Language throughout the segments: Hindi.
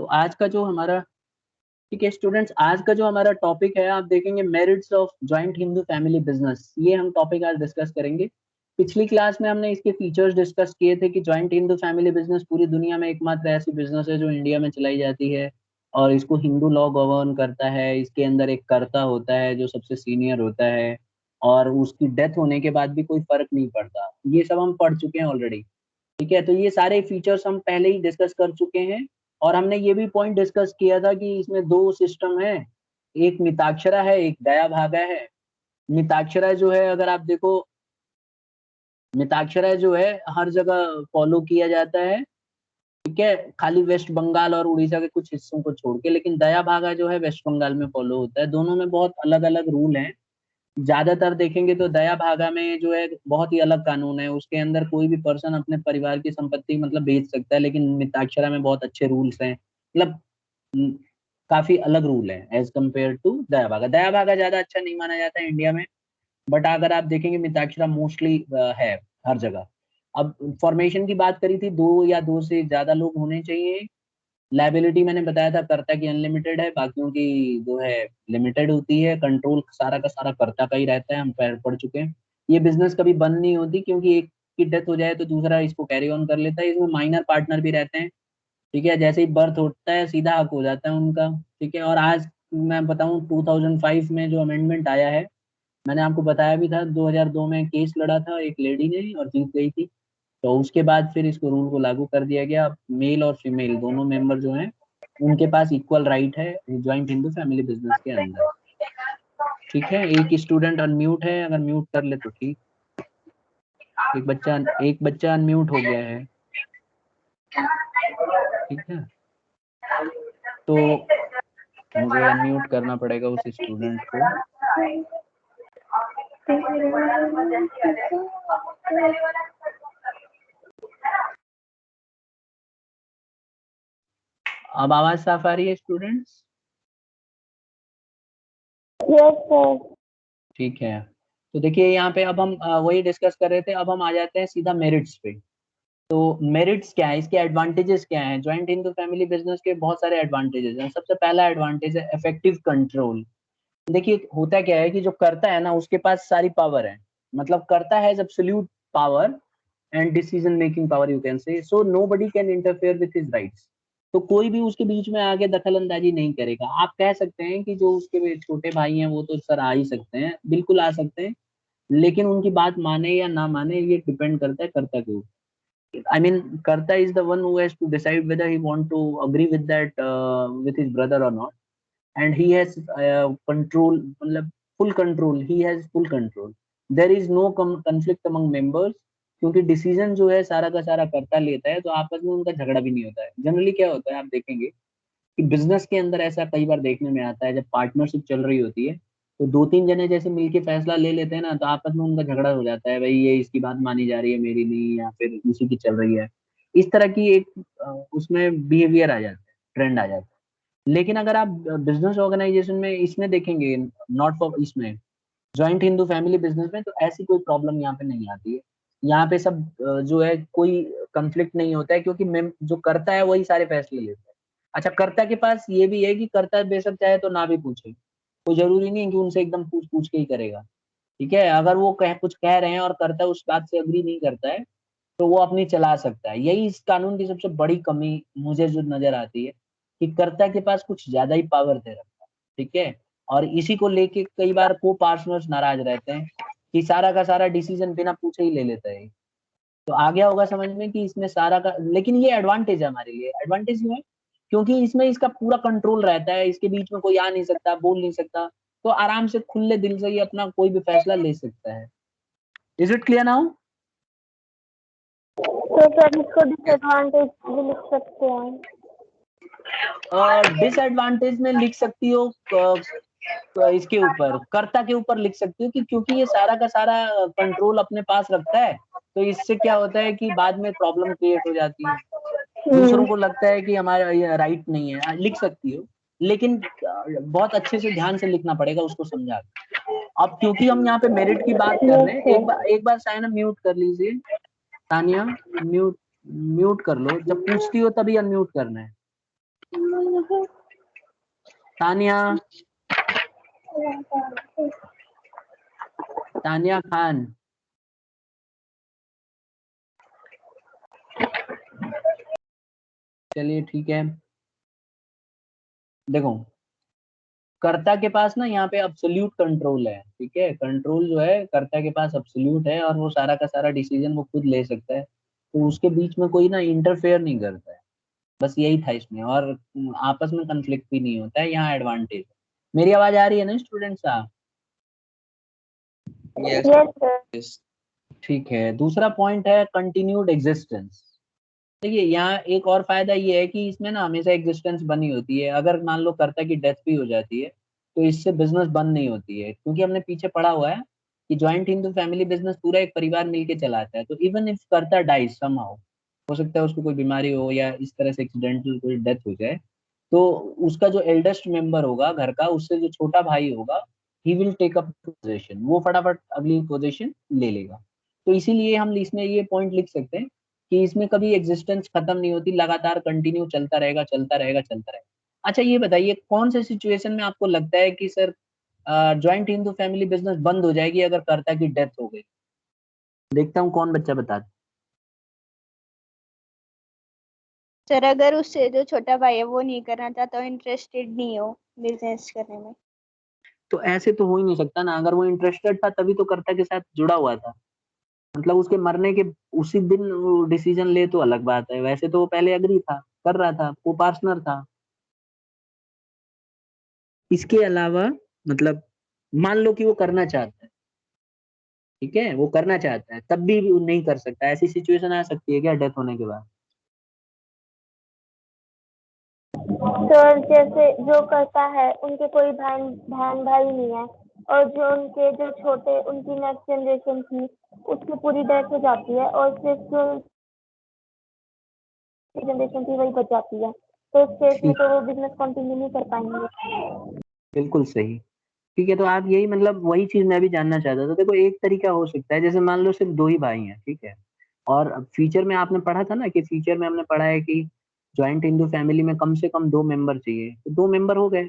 तो आज का जो हमारा, ठीक है स्टूडेंट्स, आज का जो हमारा टॉपिक है आप देखेंगे merits of joint Hindu family business. ये हम टॉपिक आज डिस्कस करेंगे। पिछली क्लास में हमने इसके फीचर्स डिस्कस किए थे कि जॉइंट हिंदू फैमिली बिजनेस पूरी दुनिया में एकमात्र ऐसी बिजनेस है जो इंडिया में चलाई जाती है और इसको हिंदू लॉ गवर्न करता है। इसके अंदर एक कर्ता होता है जो सबसे सीनियर होता है और उसकी डेथ होने के बाद भी कोई फर्क नहीं पड़ता। ये सब हम पढ़ चुके हैं ऑलरेडी। ठीक है, तो ये सारे फीचर्स हम पहले ही डिस्कस कर चुके हैं। और हमने ये भी पॉइंट डिस्कस किया था कि इसमें दो सिस्टम है, एक मिताक्षरा है, एक दया भागा है। मिताक्षरा जो है, अगर आप देखो, मिताक्षरा जो है हर जगह फॉलो किया जाता है। ठीक है, खाली वेस्ट बंगाल और उड़ीसा के कुछ हिस्सों को छोड़ के। लेकिन दया भागा जो है वेस्ट बंगाल में फॉलो होता है। दोनों में बहुत अलग अलग रूल हैं। ज्यादातर देखेंगे तो दया भागा में जो है बहुत ही अलग कानून है। उसके अंदर कोई भी पर्सन अपने परिवार की संपत्ति मतलब बेच सकता है, लेकिन मिताक्षरा में बहुत अच्छे रूल्स हैं। मतलब हम्म, काफी अलग रूल है एज कम्पेयर टू दया भागा। दया भागा ज्यादा अच्छा नहीं माना जाता है इंडिया में, बट अगर आप देखेंगे मिताक्षरा मोस्टली है हर जगह। अब फॉर्मेशन की बात करी थी, दो या दो से ज्यादा लोग होने चाहिए। लाइबिलिटी मैंने बताया था कर्ता की अनलिमिटेड है, बाकियों की जो है लिमिटेड होती है। कंट्रोल सारा का सारा कर्ता का ही रहता है, हम पढ़ चुके हैं। ये बिजनेस कभी बंद नहीं होती क्योंकि एक की डेथ हो जाए तो दूसरा इसको कैरी ऑन कर लेता है। इसमें माइनर पार्टनर भी रहते हैं। ठीक है, जैसे ही बर्थ होता है सीधा हक हो जाता है उनका। ठीक है, और आज मैं बताऊं 2005 में जो अमेंडमेंट आया है, मैंने आपको बताया भी था 2002 में केस लड़ा था एक लेडी ने और जीत गई थी। तो उसके बाद फिर इसको रूल को लागू कर दिया गया। अब मेल और फीमेल दोनों मेंबर जो हैं उनके पास इक्वल राइट है ज्वाइंट हिंदू फैमिली बिजनेस के अंदर। ठीक है, एक स्टूडेंट अनम्यूट है, अगर म्यूट कर ले तो ठीक। एक बच्चा अनम्यूट हो गया है। ठीक है, तो मुझे अनम्यूट करना पड़ेगा उस स्टूडेंट को। अब आवाज साफ आ रही है स्टूडेंट्स? Yes sir. ठीक है, तो देखिए यहाँ पे अब हम वही डिस्कस कर रहे थे। अब हम आ जाते हैं सीधा मेरिट्स पे। तो मेरिट्स क्या है, इसके एडवांटेजेस क्या हैं? ज्वाइंट हिंदू फैमिली बिजनेस के बहुत सारे एडवांटेजेस हैं। सबसे पहला एडवांटेज है इफेक्टिव कंट्रोल। देखिए होता क्या है कि जो करता है ना उसके पास सारी पावर है। मतलब करता है absolute power and decision making power, you can say. So nobody can interfere with his rights. तो कोई भी उसके बीच में आके दखल अंदाजी नहीं करेगा। आप कह सकते हैं कि जो उसके छोटे भाई हैं वो तो सर आ ही सकते हैं, बिल्कुल आ सकते हैं, लेकिन उनकी बात माने या ना माने ये डिपेंड करता है कर्ता के ऊपर। I mean, Karta is the one who has to decide whether he want to agree with that with his brother or not, and he has control, मतलब full control. He has full control. There is no conflict among members, क्योंकि डिसीजन जो है सारा का सारा करता लेता है, तो आपस में उनका झगड़ा भी नहीं होता है। जनरली क्या होता है आप देखेंगे कि बिजनेस के अंदर ऐसा कई बार देखने में आता है, जब पार्टनरशिप चल रही होती है तो दो तीन जने जैसे मिलके फैसला ले लेते हैं ना, तो आपस में उनका झगड़ा हो जाता है, भाई ये इसकी बात मानी जा रही है मेरी नहीं, या फिर उसी की चल रही है। इस तरह की एक उसमें बिहेवियर आ जाता है, ट्रेंड आ जाता है। लेकिन अगर आप बिजनेस ऑर्गेनाइजेशन में इसमें देखेंगे, नॉट फॉर इसमें ज्वाइंट हिंदू फैमिली बिजनेस में, तो ऐसी कोई प्रॉब्लम यहाँ पे नहीं आती है। यहाँ पे सब जो है कोई कंफ्लिक्ट नहीं होता है, क्योंकि जो करता है वही सारे फैसले लेता है। अच्छा, कर्ता के पास ये भी है कि कर्ता बेशक चाहे तो ना भी पूछे, कोई जरूरी नहीं है कि उनसे एकदम पूछ पूछ के ही करेगा। ठीक है, अगर वो कुछ कह रहे हैं और कर्ता उस बात से अग्री नहीं करता है तो वो अपनी चला सकता है। यही इस कानून की सबसे बड़ी कमी मुझे जो नजर आती है, कि कर्ता के पास कुछ ज्यादा ही पावर दे रखा है। ठीक है, और इसी को लेके कई बार को पार्टनर्स नाराज रहते हैं कि सारा का सारा डिसीजन बिना पूछे ही ले लेता है। तो आ गया होगा समझ में कि इसमें सारा का, लेकिन ये एडवांटेज है हमारे लिए। एडवांटेज क्यों है? क्योंकि इसमें इसका पूरा कंट्रोल रहता है, इसके बीच में कोई आ नहीं सकता, बोल नहीं सकता। तो आराम से खुले दिल से ये अपना कोई भी फैसला ले सकता है। Is it clear now? तो सर इसको डिसएडवांटेज भी लिख सकते हैं। डिसएडवांटेज में लिख सकती हो इसके ऊपर, कर्ता के ऊपर लिख सकती हो कि क्योंकि ये सारा का सारा कंट्रोल अपने पास रखता है, तो इससे क्या होता है कि बाद में प्रॉब्लम क्रिएट हो जाती है। दूसरों को लगता है कि हमारा ये राइट नहीं है। लिख सकती हो, लेकिन बहुत अच्छे से ध्यान से लिखना पड़ेगा उसको समझा के। अब क्योंकि हम यहाँ पे मेरिट की बात कर रहे हैं, एक बार साइना म्यूट कर लीजिए। तानिया म्यूट म्यूट कर लो, जब पूछती हो तभी अनम्यूट करना है। तानिया, तानिया खान। चलिए ठीक है, देखो कर्ता के पास ना यहाँ पे अब्सोल्यूट कंट्रोल है, ठीक है, कंट्रोल जो है कर्ता के पास अब्सोल्यूट है और वो सारा का सारा डिसीजन वो खुद ले सकता है, तो उसके बीच में कोई ना इंटरफेयर नहीं करता है। बस यही था इसमें, और आपस में कंफ्लिक्ट भी नहीं होता है, यहाँ एडवांटेज। मेरी आवाज आ रही है ना स्टूडेंट साहब? Yes sir. यस। ठीक है, दूसरा पॉइंट है कंटिन्यूड एग्जिस्टेंस। देखिए यहाँ एक और फायदा ये है कि इसमें ना हमेशा एग्जिस्टेंस बनी होती है, अगर मान लो कर्ता की डेथ भी हो जाती है तो इससे बिजनेस बंद नहीं होती है, क्योंकि हमने पीछे पढ़ा हुआ है कि ज्वाइंट हिंदू फैमिली बिजनेस पूरा एक परिवार मिलके चलाता है। तो इवन इफ कर्ता डाइज समहाउ, हो सकता है उसको कोई बीमारी हो या इस तरह से एक्सीडेंटल कोई डेथ हो जाए, तो उसका जो एल्डेस्ट मेंबर होगा घर का, उससे जो छोटा भाई होगा, he will take up position, वो फटाफट अगली पोजीशन ले लेगा। तो इसीलिए हम इसमें ये पॉइंट लिख सकते हैं कि इसमें कभी एग्जिस्टेंस खत्म नहीं होती, लगातार कंटिन्यू चलता रहेगा चलता रहेगा चलता रहेगा। अच्छा ये बताइए कौन से सिचुएशन में आपको लगता है कि sir joint Hindu family business बंद हो जाएगी अगर कर्ता की डेथ हो गई? देखता हूँ कौन बच्चा बताता। सर अगर उससे जो छोटा भाई है वो नहीं करना चाहता, इंटरेस्टेड नहीं हो बिजनेस करने में। तो ऐसे तो हो ही नहीं सकता ना, अगर वो इंटरेस्टेड था तभी तो कर्ता के साथ जुड़ा हुआ था, मतलब उसके मरने के उसी दिन वो डिसीजन ले तो अलग बात है, वैसे तो वो पहले एग्री था, कर रहा था, वो पार्टनर था। इसके अलावा मतलब मान लो कि वो करना चाहता है, ठीक है, वो करना चाहता है तब भी वो नहीं कर सकता, ऐसी सिचुएशन आ सकती है क्या डेथ होने के बाद? सर जैसे जो करता है उनके कोई बहन बहन भाई नहीं है, और जो उनके जो छोटे उनकी नेक्स्ट जनरेशन थी उसकी पूरी डेथ हो जाती है, और सिर्फ जो जनरेशन थी वही बच जाती है, तो इस केस में ठीक, तो वो बिजनेस कंटिन्यू नहीं कर पाएंगे। बिल्कुल सही। ठीक है, तो आप यही मतलब वही चीज मैं भी जानना चाहता था। देखो एक तरीका हो सकता है, जैसे मान लो सिर्फ दो ही भाई हैं, ठीक है, और फ्यूचर में आपने पढ़ा था ना कि फ्यूचर में हमने पढ़ा है कि ज्वाइंट हिंदू फैमिली में कम से कम दो मेंबर चाहिए, तो दो मेंबर हो गए,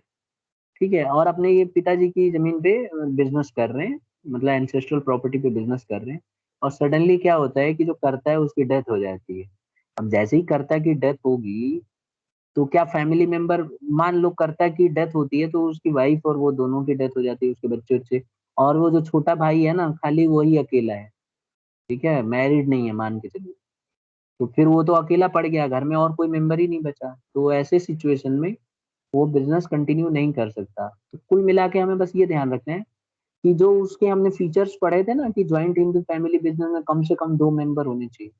ठीक है, और अपने ये पिताजी की जमीन पे बिजनेस कर रहे हैं, मतलब एंसेस्ट्रल प्रॉपर्टी पे बिजनेस कर रहे हैं, और सडनली क्या होता है कि जो करता है उसकी डेथ हो जाती है। अब जैसे ही करता की डेथ होगी, तो क्या फैमिली मेंबर, मान लो करता की डेथ होती है तो उसकी वाइफ और वो दोनों की डेथ हो जाती है, उसके बच्चे बच्चे, और वो जो छोटा भाई है ना खाली वही अकेला है, ठीक है, मैरिड नहीं है मान के चलिए, तो फिर वो तो अकेला पड़ गया, घर में और कोई मेंबर ही नहीं बचा, तो ऐसे सिचुएशन में वो बिजनेस कंटिन्यू नहीं कर सकता। तो कुल मिला के हमें बस ये ध्यान रखना है कि जो उसके हमने फीचर्स पढ़े थे ना कि ज्वाइंट हिंदू फैमिली बिजनेस में कम से कम दो मेंबर होने चाहिए,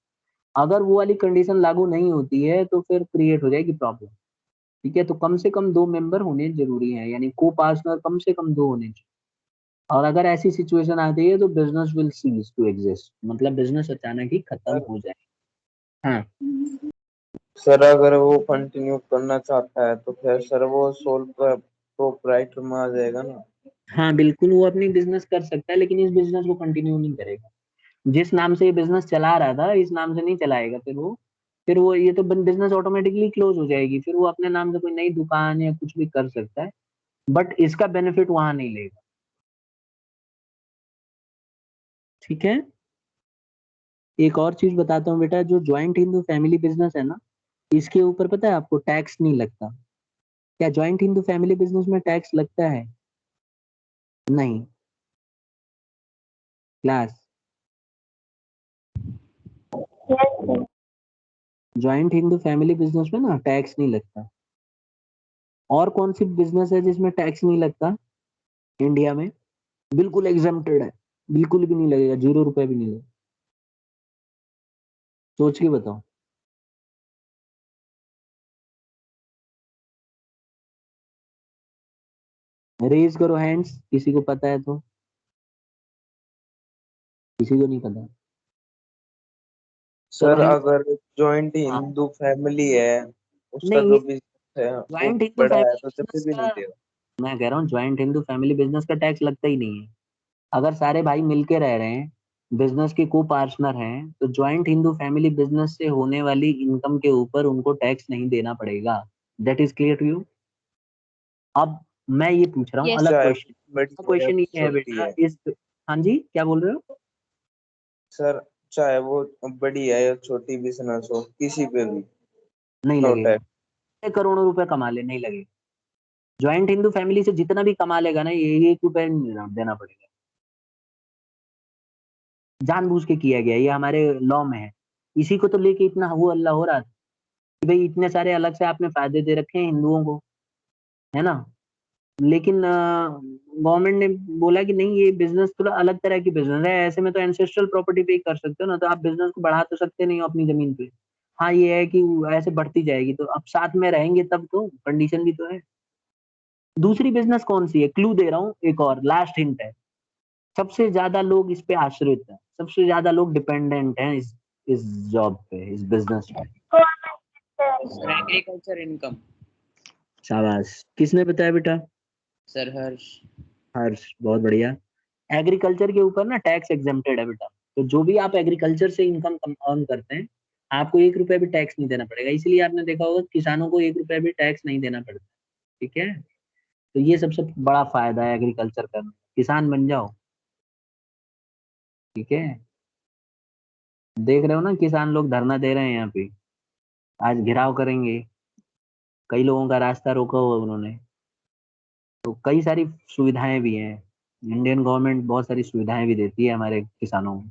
अगर वो वाली कंडीशन लागू नहीं होती है तो फिर क्रिएट हो जाएगी प्रॉब्लम। ठीक है, तो कम से कम दो मेंबर होने जरूरी है, यानी को पार्टनर कम से कम दो होने चाहिए, और अगर ऐसी सिचुएशन आती है तो business will cease to exist, मतलब बिजनेस अचानक ही खत्म हो जाए। हाँ सर अगर वो कंटिन्यू करना चाहता है तो फिर सर वो सोल प्रोप्राइटर में आ जाएगा ना? हाँ बिल्कुल, वो अपनी बिजनेस कर सकता है लेकिन इस बिजनेस को कंटिन्यू नहीं करेगा, जिस नाम से ये बिजनेस चला रहा था इस नाम से नहीं चलाएगा, फिर वो ये तो बिजनेस ऑटोमेटिकली क्लोज हो जाएगी, फिर वो अपने नाम से कोई नई दुकान या कुछ भी कर सकता है, बट इसका बेनिफिट वहां नहीं लेगा। ठीक है, एक और चीज बताता हूँ बेटा, जो ज्वाइंट हिंदू फैमिली बिजनेस है ना, इसके ऊपर पता है आपको टैक्स नहीं लगता। क्या ज्वाइंट हिंदू फैमिली बिजनेस में टैक्स लगता है? नहीं। Class, yes sir. Joint Hindu family business में ना टैक्स नहीं लगता। और कौन सी बिजनेस है जिसमें टैक्स नहीं लगता इंडिया में? बिल्कुल एग्जम्प्टेड है, बिल्कुल भी नहीं लगेगा, 0 रुपए भी नहीं लगेगा, सोच के बताओ। रेज करो हैंड्स, किसी को पता है तो, किसी को नहीं पता। चलो सर हिंट, अगर जॉइंट हाँ, हिंदू फैमिली है, उसका नहीं जो ये बिजनेस है वो ज्वाइंट हिंदू बड़ा है फैमिली तो जब बिजनेस भी नहीं का, देगा। मैं कह रहा हूँ ज्वाइंट हिंदू फैमिली बिजनेस का टैक्स लगता ही नहीं है। अगर सारे भाई मिलके रह रहे हैं, बिजनेस के को पार्टनर हैं, तो ज्वाइंट हिंदू फैमिली बिजनेस से होने वाली इनकम के ऊपर उनको टैक्स नहीं देना पड़ेगा। That is clear to you. अब मैं ये पूछ रहा हूँ Yes. अलग चाहे क्वेश्चन। बड़ी है क्वेश्चन ये है छोटी बेटा है, इस, हाँ जी क्या बोल रहे हो? सर चाहे वो बड़ी है या छोटी बिजनेस हो, किसी पे भी नहीं नो लगेगा, टैक्स। करोड़ों रुपए कमा ले नहीं लगेगा। ज्वाइंट हिंदू फैमिली से जितना भी कमा लेगा ना, ये 1 रुपए नहीं देना पड़ेगा। जानबूझ के किया गया, ये हमारे लॉ में है। इसी को तो लेके इतना हु हल्ला हो रहा था कि भाई इतने सारे अलग से आपने फायदे दे रखे हैं हिंदुओं को, है ना। लेकिन गवर्नमेंट ने बोला कि नहीं, ये बिजनेस थोड़ा अलग तरह की बिजनेस है, ऐसे में तो एंसेस्ट्रल प्रॉपर्टी पे ही कर सकते हो ना, तो आप बिजनेस को बढ़ा तो सकते नहीं हो अपनी जमीन पे। हाँ ये है कि ऐसे बढ़ती जाएगी, तो अब साथ में रहेंगे तब तो, कंडीशन भी तो है। दूसरी बिजनेस कौन सी है, क्लू दे रहा हूँ, एक और लास्ट हिंट है। सबसे ज्यादा लोग इस पे आश्रित हैं, सबसे ज्यादा लोग डिपेंडेंट हैं इस जॉब पे, इस बिजनेस पे। Government sir agriculture income. शाबाश, किसने बताया बेटा? सर हर्ष। हर्ष, बहुत बढ़िया। एग्रीकल्चर के ऊपर ना टैक्स एग्जेम्प्टेड है बेटा, तो जो भी आप एग्रीकल्चर से इनकम अर्न करते हैं, आपको 1 रुपया भी टैक्स नहीं देना पड़ेगा। इसलिए आपने देखा होगा किसानों को 1 रुपया भी टैक्स नहीं देना पड़ता। ठीक है, तो ये सबसे बड़ा फायदा है एग्रीकल्चर का, किसान बन जाओ। ठीक है, देख रहे हो ना किसान लोग धरना दे रहे हैं यहाँ पे, आज घेराव करेंगे, कई लोगों का रास्ता रोका हुआ उन्होंने। तो कई सारी सुविधाएं भी हैं, इंडियन गवर्नमेंट बहुत सारी सुविधाएं भी देती है हमारे किसानों को।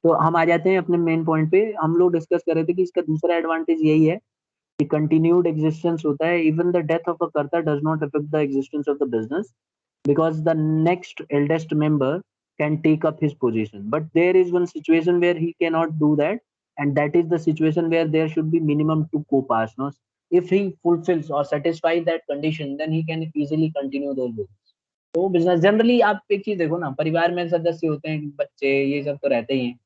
तो हम आ जाते हैं अपने मेन पॉइंट पे। हम लोग डिस्कस कर रहे थे कि इसका दूसरा एडवांटेज यही है कि कंटिन्यूड एग्जिस्टेंस होता है, even the death of a karta does not affect the existence of the business because the next eldest member can take up his position, but there is one situation where he cannot do that, and that is the situation where there should be minimum 2 co-partners. If he fulfills or satisfies that condition, then he can easily continue those business। तो बिजनेस जनरली आप एक चीज देखो ना, परिवार में सदस्य होते हैं, बच्चे ये सब तो रहते ही हैं,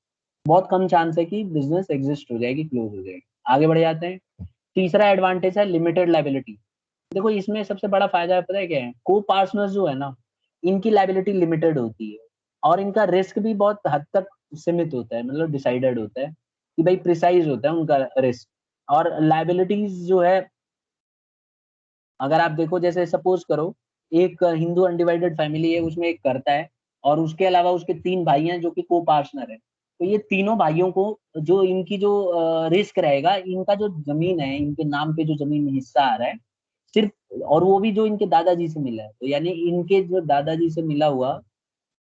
बहुत कम चांस है कि बिजनेस एग्जिस्ट हो जाएगी, क्लोज हो जाएगी। आगे बढ़ जाते हैं। तीसरा एडवांटेज है लिमिटेड लाइबिलिटी। देखो इसमें सबसे बड़ा फायदा पता है क्या है, को पार्टनर्स जो है ना, इनकी लाइबिलिटी लिमिटेड होती है, और इनका रिस्क भी बहुत हद तक सीमित होता है, मतलब डिसाइडेड होता है कि भाई प्रिसाइज होता है उनका रिस्क। और लाइबिलिटीज जो है, अगर आप देखो जैसे सपोज करो एक हिंदू अनडिवाइडेड फैमिली है, उसमें एक कर्ता है और उसके अलावा उसके 3 भाई हैं जो कि को पार्टनर है। तो ये तीनों भाइयों को जो इनकी जो रिस्क रहेगा, इनका जो जमीन है, इनके नाम पे जो जमीन हिस्सा आ रहा है सिर्फ, और वो भी जो इनके दादाजी से मिला है, तो यानी इनके जो दादाजी से मिला हुआ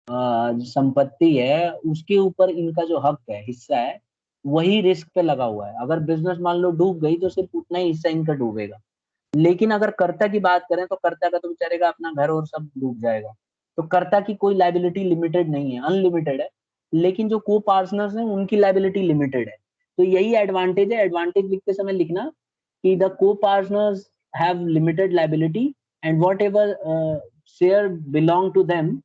संपत्ति है, उसके ऊपर इनका जो हक है, हिस्सा है, वही रिस्क पे लगा हुआ है। अगर बिजनेस मान लो डूब गई तो सिर्फ उतना ही हिस्सा इनका डूबेगा। लेकिन अगर कर्ता की बात करें तो कर्ता का तो बेचारे का अपना घर और सब डूब जाएगा। तो कर्ता की कोई लाइबिलिटी लिमिटेड नहीं है, अनलिमिटेड है। लेकिन जो को पार्टनर्स हैं उनकी लाइबिलिटी लिमिटेड है। तो यही एडवांटेज है। एडवांटेज लिखते समय लिखना कि the copartners have limited liability and whatever share belong to them,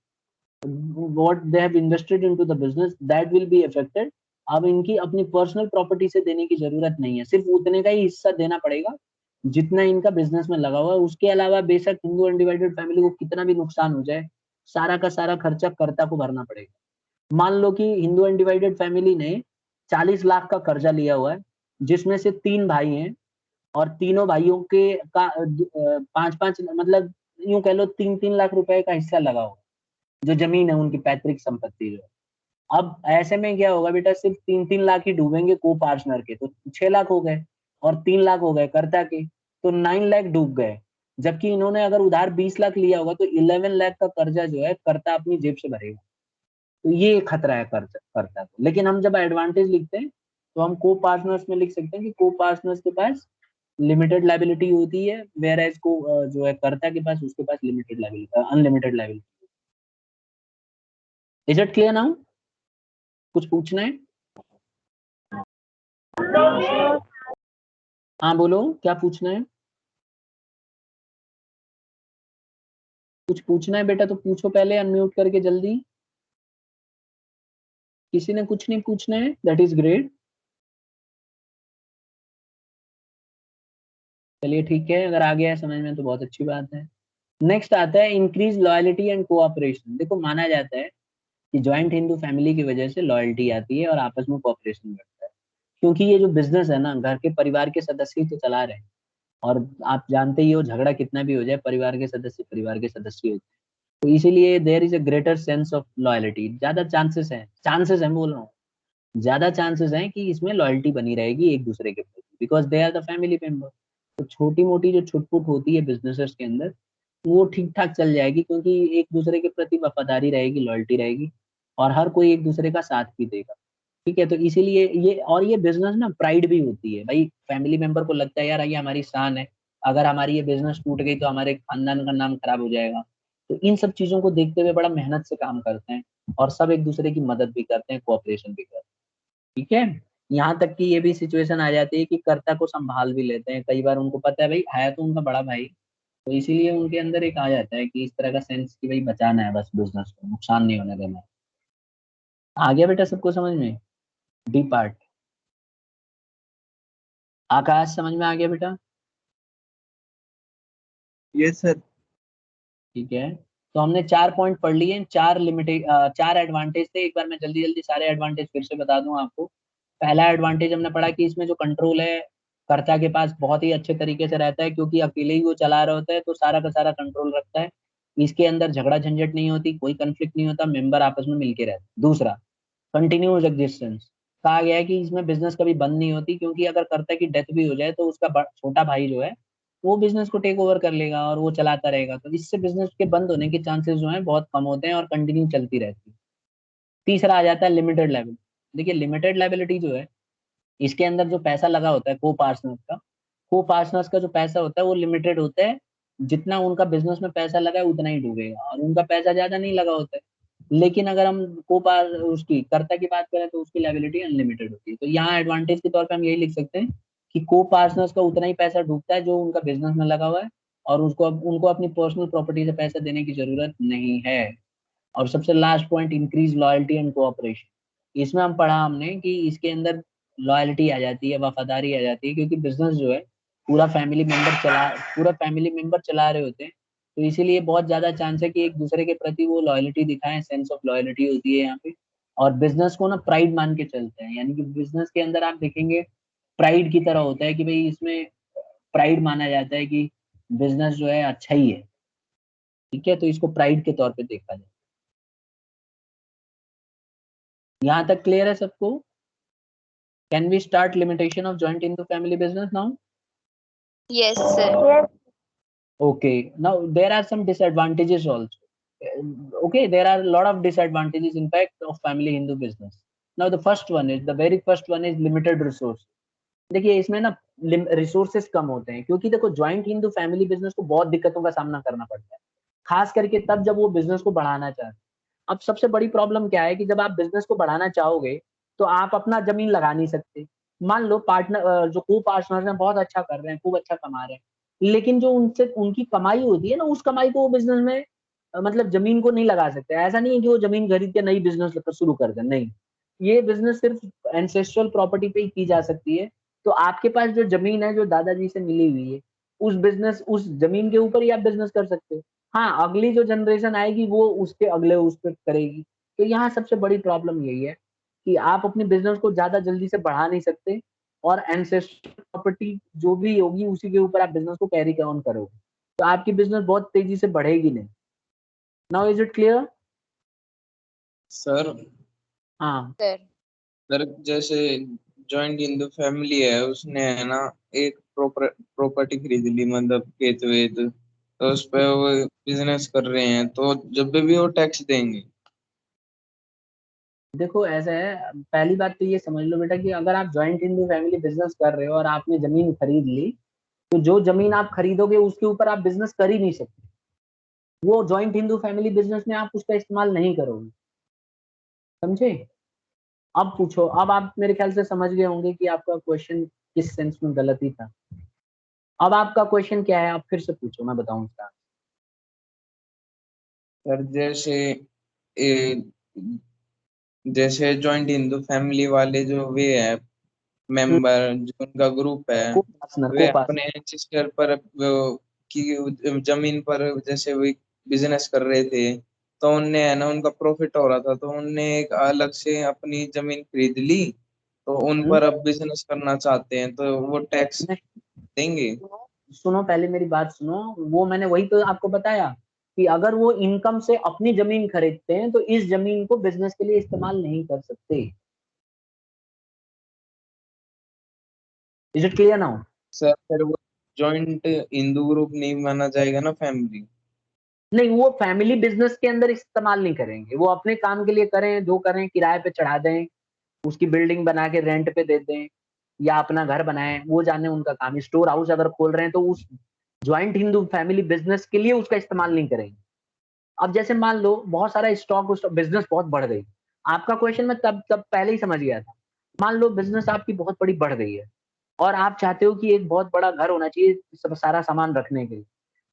what they have invested into the business, that will be affected। अब इनकी अपनी पर्सनल प्रॉपर्टी से देने की जरूरत नहीं है, सिर्फ उतने का ही हिस्सा देना पड़ेगा जितना इनका बिजनेस में लगा हुआ है। उसके अलावा बेशक हिंदू अनडिवाइडेड फैमिली को कितना भी नुकसान हो जाए, सारा का सारा खर्चा कर्ता को भरना पड़ेगा। मान लो कि हिंदू अनडिवाइडेड फैमिली ने 40 लाख का कर्जा लिया हुआ है, जिसमें से 3 भाई हैं, और तीनों भाइयों के का 5-5, मतलब यूं कह लो 3-3 लाख रुपए का हिस्सा लगा हुआ, जो जमीन है उनकी पैतृक संपत्ति जो है। अब ऐसे में क्या होगा बेटा, सिर्फ 3-3 लाख ही डूबेंगे को पार्टनर के, तो 6 लाख हो गए, और 3 लाख हो गए कर्ता के, तो 9 लाख डूब गए। जबकि इन्होंने अगर उधार 20 लाख लिया होगा तो 11 लाख का कर्जा जो है कर्ता अपनी जेब से भरेगा। तो ये खतरा है कर्ता को। लेकिन हम जब एडवांटेज लिखते हैं तो हम को पार्टनर्स में लिख सकते हैं कि को पार्टनर्स के पास लिमिटेड लाइबिलिटी होती है, वेयर एज को जो है कर्ता के पास, उसके पास limited liability, unlimited liability. Is it clear now? कुछ पूछना है? हाँ बोलो, क्या पूछना है? कुछ पूछना है बेटा तो पूछो, पहले अनम्यूट करके जल्दी। किसी ने कुछ नहीं पूछना है? That is great. चलिए ठीक है, अगर आ गया है समझ में तो बहुत अच्छी बात है। नेक्स्ट आता है इंक्रीज लॉयल्टी एंड कोऑपरेशन। देखो माना जाता है कि ज्वाइंट हिंदू फैमिली की वजह से लॉयल्टी आती है और आपस में कोऑपरेशन बढ़ता है, क्योंकि ये जो बिजनेस है ना, घर के परिवार के सदस्य ही तो चला रहे हैं। और आप जानते ही हो झगड़ा कितना भी हो जाए, परिवार के सदस्य होते हैं। तो इसीलिए there is a greater sense of loyalty, ज्यादा चांसेस हैं बोल रहा हूँ, ज्यादा चांसेस हैं कि इसमें लॉयल्टी बनी रहेगी एक दूसरे के प्रति, because they are the family member. तो छोटी मोटी जो छुटपुट होती है बिजनेसेस के अंदर, वो ठीक ठाक चल जाएगी, क्योंकि एक दूसरे के प्रति वफादारी रहेगी, लॉयल्टी रहेगी, और हर कोई एक दूसरे का साथ भी देगा। ठीक है, तो इसीलिए ये बिजनेस ना प्राइड भी होती है भाई, फैमिली मेंबर को लगता है यार ये हमारी शान है, अगर हमारी ये बिजनेस टूट गई तो हमारे खानदान का नाम खराब हो जाएगा। तो इन सब चीजों को देखते हुए बड़ा मेहनत से काम करते हैं, और सब एक दूसरे की मदद भी करते हैं, कोऑपरेशन भी करते हैं। ठीक है, यहाँ तक कि ये भी सिचुएशन आ जाती है कि कर्ता को संभाल भी लेते हैं, कई बार उनको पता है भाई है तो उनका बड़ा भाई, तो इसीलिए उनके अंदर एक आ जाता है कि इस तरह का सेंस कि भाई बचाना है, बस बिजनेस को नुकसान नहीं होने देना है। आ गया बेटा सबको समझ में? डी पार्ट आकाश समझ में आ गया बेटा? Yes sir. ठीक है, तो हमने 4 पॉइंट पढ़ लिए, 4 एडवांटेज थे। एक बार मैं जल्दी जल्दी सारे एडवांटेज फिर से बता दूं आपको। पहला एडवांटेज हमने पढ़ा कि इसमें जो कंट्रोल है कर्ता के पास बहुत ही अच्छे तरीके से रहता है, क्योंकि अकेले ही वो चला रहा होता है, तो सारा का सारा कंट्रोल रखता है। इसके अंदर झगड़ा झंझट नहीं होती, कोई कंफ्लिक्ट नहीं होता, मेंबर आपस में मिलके रहते हैं। दूसरा, कंटिन्यूस एग्जिस्टेंस, कहा गया है कि इसमें बिजनेस कभी बंद नहीं होती, क्योंकि अगर कर्ता की डेथ भी हो जाए तो उसका छोटा भाई जो है वो बिजनेस को टेक ओवर कर लेगा और वो चलाता रहेगा, तो इससे बिजनेस के बंद होने के चांसेस जो है बहुत कम होते हैं और कंटिन्यू चलती रहती है। तीसरा आ जाता है लिमिटेड लायबिलिटी। देखिए लिमिटेड लायबिलिटी जो है, इसके अंदर जो पैसा लगा होता है को पार्टनर्स का जो पैसा होता है वो लिमिटेड होता है, जितना उनका बिजनेस में पैसा लगा है उतना ही डूबेगा, और उनका पैसा ज्यादा नहीं लगा होता है। लेकिन अगर हम को पार उसकी कर्ता की बात करें तो उसकी लायबिलिटी अनलिमिटेड होती है। तो यहाँ एडवांटेज के तौर पे हम यही लिख सकते हैं कि को पार्टनर्स का उतना ही पैसा डूबता है जो उनका बिजनेस में लगा हुआ है, और उनको अपनी पर्सनल प्रॉपर्टी से पैसा देने की जरूरत नहीं है। और सबसे last point, increase loyalty and cooperation. इसमें हम पढ़ा हमने कि इसके अंदर लॉयल्टी आ जाती है, वफादारी आ जाती है, क्योंकि बिजनेस जो है पूरा फैमिली मेंबर चला रहे होते हैं। तो इसीलिए बहुत ज्यादा चांस है कि एक दूसरे के प्रति वो लॉयल्टी दिखाएं, सेंस ऑफ लॉयल्टी होती है यहाँ पे। और बिजनेस को ना प्राइड मान के चलते हैं, यानी कि बिजनेस के अंदर आप देखेंगे प्राइड की तरह होता है कि भाई इसमें प्राइड माना जाता है कि बिजनेस जो है अच्छा ही है। ठीक है, तो इसको प्राइड के तौर पे देखा जाए। यहाँ तक क्लियर है सबको? Can we start limitation of joint into family business now? Yes, sir. Yes, Okay, now there are some disadvantages also. Okay, there are a lot of disadvantages in fact of family Hindu business. Now the very first one is limited resource. देखिए इसमें ना रिसोर्सेस कम होते हैं, क्योंकि देखो ज्वाइंट हिंदू फैमिली बिजनेस को बहुत दिक्कतों का सामना करना पड़ता है, खास करके तब जब वो बिजनेस को बढ़ाना चाहते हैं। अब सबसे बड़ी प्रॉब्लम क्या है कि जब आप बिजनेस को बढ़ाना चाहोगे तो आप अपना जमीन लगा नहीं सकते। मान लो पार्टनर जो को पार्टनर हैं बहुत अच्छा कर रहे हैं, खूब अच्छा कमा रहे हैं, लेकिन जो उनसे उनकी कमाई होती है ना, उस कमाई को वो बिजनेस में मतलब जमीन को नहीं लगा सकते। ऐसा नहीं है कि वो जमीन खरीद के नई बिजनेस शुरू कर दें, नहीं, ये बिजनेस सिर्फ एंसेस्ट्रल प्रॉपर्टी पे ही की जा सकती है। तो आपके पास जो जमीन है जो दादाजी से मिली हुई है, उस जमीन के ऊपर ही आप बिजनेस कर सकते हो। हाँ, अगली जो जनरेशन आएगी वो उसके अगले उस पर करेगी। तो यहाँ सबसे बड़ी प्रॉब्लम यही है कि आप अपने बिजनेस को ज्यादा जल्दी से बढ़ा नहीं सकते, और एंसेस्ट्रल प्रॉपर्टी जो भी होगी उसी के ऊपर आप बिजनेस को कैरी ऑन करोगे, तो आपकी बिजनेस बहुत तेजी से बढ़ेगी नहीं। Now is it clear? Sir हाँ Sir. सर जैसे जॉइंट हिंदू फैमिली है, उसने है ना एक प्रॉपर्टी खरीद ली, मतलब खेत वेत, तो उस पे वो बिजनेस कर रहे हैं, तो जब भी वो टैक्स देंगे। देखो ऐसा है, पहली बात तो ये समझ लो बेटा कि अगर आप ज्वाइंट हिंदू फैमिली बिजनेस कर रहे हो और आपने जमीन खरीद ली, तो जो जमीन आप खरीदोगे उसके ऊपर आप बिजनेस कर ही नहीं सकते। वो ज्वाइंट हिंदू फैमिली बिजनेस में आप उसका इस्तेमाल नहीं करोगे, समझे? अब पूछो, अब आप मेरे ख्याल से समझ गए होंगे कि आपका क्वेश्चन किस सेंस में गलत ही था। अब आपका क्वेश्चन क्या है, आप फिर से पूछो, मैं बताऊं उसका। सर जैसे जॉइंट हिंदू फैमिली वाले जो वे है मेंबर, जो उनका ग्रुप है, को पार्टनर वे अपने सिस्टर पर की जमीन पर जैसे वे बिजनेस कर रहे थे, तो उनने है ना, उनका प्रॉफिट हो रहा था, तो उनने एक अलग से अपनी जमीन खरीद ली, तो उन पर अब बिजनेस करना चाहते हैं, तो वो टैक्स देंगे। सुनो, पहले मेरी बात सुनो। वो मैंने वही तो आपको बताया कि अगर वो इनकम से अपनी जमीन खरीदते हैं तो इस जमीन को बिजनेस के लिए इस्तेमाल नहीं कर सकते। Is it clear now? Sir फिर वो जॉइंट हिंदू ग्रुप नहीं माना जाएगा ना, फैमिली? नहीं, वो फैमिली बिजनेस के अंदर इस्तेमाल नहीं करेंगे। वो अपने काम के लिए करें, जो करें, किराए पे चढ़ा दें, उसकी बिल्डिंग बना के रेंट पे दे दें, या अपना घर बनाएं, वो जाने उनका काम। स्टोर हाउस अगर खोल रहे हैं तो उस ज्वाइंट हिंदू फैमिली बिजनेस के लिए उसका इस्तेमाल नहीं करेंगे। अब जैसे मान लो बहुत सारा स्टॉक, उस बिजनेस बहुत बढ़ गई। आपका क्वेश्चन मैं तब तब पहले ही समझ गया था। मान लो बिजनेस आपकी बहुत बड़ी बढ़ गई है और आप चाहते हो कि एक बहुत बड़ा घर होना चाहिए सब सारा सामान रखने के लिए।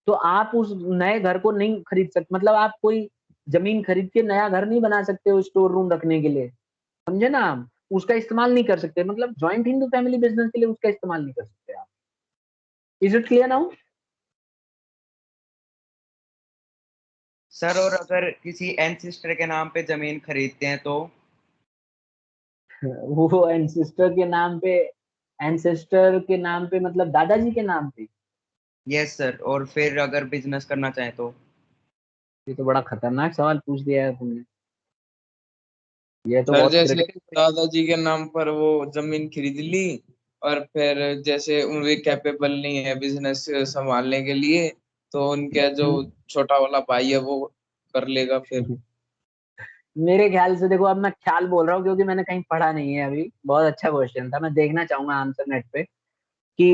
तो आप उस नए घर को नहीं खरीद सकते, मतलब आप कोई जमीन खरीद के नया घर नहीं बना सकते हो स्टोर रूम रखने के लिए। समझे ना आप? उसका इस्तेमाल नहीं कर सकते, मतलब जॉइंट हिंदू फैमिली बिजनेस के लिए उसका इस्तेमाल नहीं कर सकते आप। Is it clear now? Sir और अगर किसी एंसिस्टर के नाम पे जमीन खरीदते हैं तो? वो एंसेस्टर के नाम पे मतलब दादाजी के नाम पे? यस सर, और फिर अगर बिजनेस करना चाहें तो? ये तो बड़ा खतरनाक सवाल पूछ दिया है तुमने। ये तो सर बहुत जैसे क्रिटिकल। दादाजी के नाम पर वो जमीन खरीद ली, और फिर जैसे उनके कैपेबल नहीं है बिजनेस संभालने के लिए, तो उनका जो छोटा वाला भाई है वो कर लेगा फिर। मेरे ख्याल से देखो, अब मैं ख्याल बोल रहा हूँ क्योंकि मैंने कहीं पढ़ा नहीं है अभी। बहुत अच्छा क्वेश्चन था, मैं देखना चाहूंगा आंसर नेट पे कि